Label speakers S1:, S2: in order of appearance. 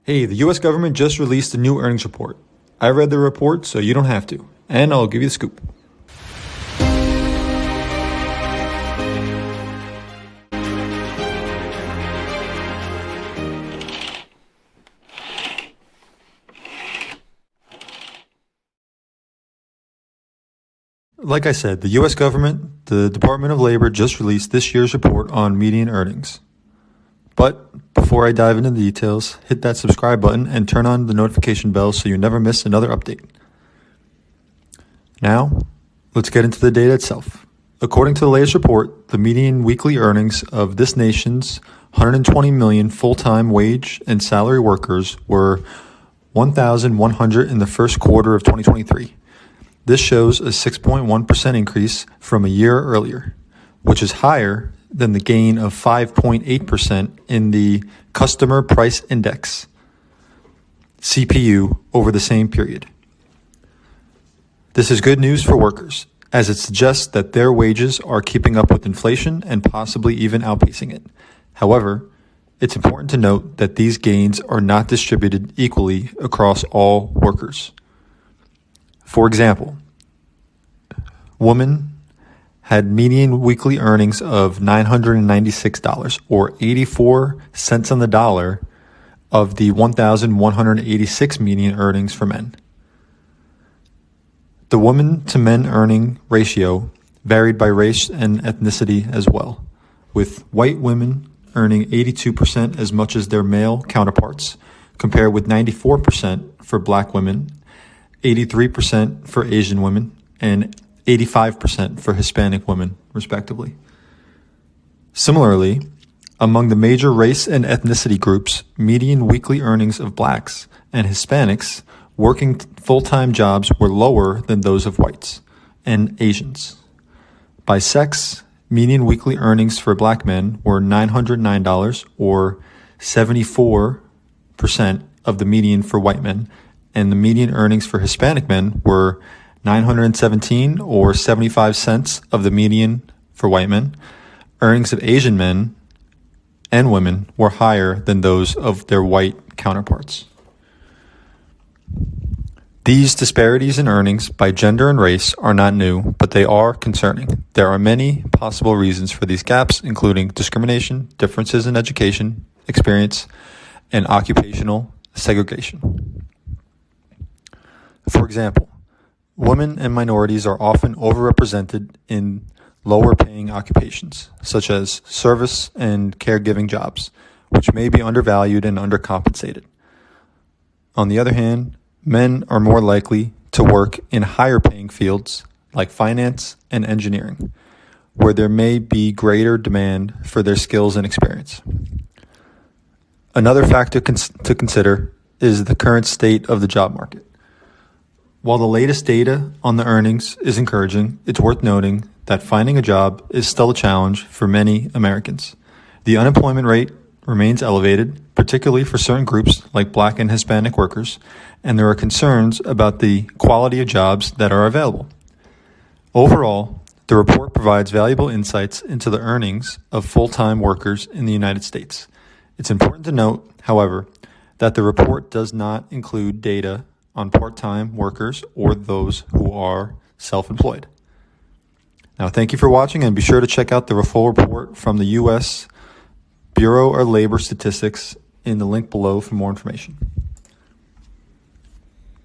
S1: Hey, the US government just released a new earnings report. I read the report, so you don't have to. And I'll give you the scoop. Like I said, the US government, the Department of Labor, just released this year's report on median earnings. But before I dive into the details, hit that subscribe button and turn on the notification bell so you never miss another update. Now, let's get into the data itself. According to the latest report, the median weekly earnings of this nation's 120 million full-time wage and salary workers were 1,100 in the first quarter of 2023. This shows a 6.1% increase from a year earlier, which is higher than the gain of 5.8% in the Customer Price Index, CPU, over the same period. This is good news for workers, as it suggests that their wages are keeping up with inflation and possibly even outpacing it. However, it's important to note that these gains are not distributed equally across all workers. For example, women had median weekly earnings of $996, or 84 cents on the dollar of the 1,186 median earnings for men. The women to men earning ratio varied by race and ethnicity as well, with white women earning 82% as much as their male counterparts, compared with 94% for black women, 83% for Asian women, and 85% for Hispanic women, respectively. Similarly, among the major race and ethnicity groups, median weekly earnings of blacks and Hispanics working full-time jobs were lower than those of whites and Asians. By sex, median weekly earnings for black men were $909, or 74% of the median for white men, and the median earnings for Hispanic men were $917, or 75 cents of the median for white men. Earnings of Asian men and women were higher than those of their white counterparts. These disparities in earnings by gender and race are not new, but they are concerning. There are many possible reasons for these gaps, including discrimination, differences in education, experience, and occupational segregation. For example, women and minorities are often overrepresented in lower-paying occupations, such as service and caregiving jobs, which may be undervalued and undercompensated. On the other hand, men are more likely to work in higher-paying fields like finance and engineering, where there may be greater demand for their skills and experience. Another factor to consider is the current state of the job market. While the latest data on the earnings is encouraging, it's worth noting that finding a job is still a challenge for many Americans. The unemployment rate remains elevated, particularly for certain groups like Black and Hispanic workers, and there are concerns about the quality of jobs that are available. Overall, the report provides valuable insights into the earnings of full-time workers in the United States. It's important to note, however, that the report does not include data on part-time workers or those who are self-employed. Now, thank you for watching, and be sure to check out the full report from the U.S. Bureau of Labor Statistics in the link below for more information.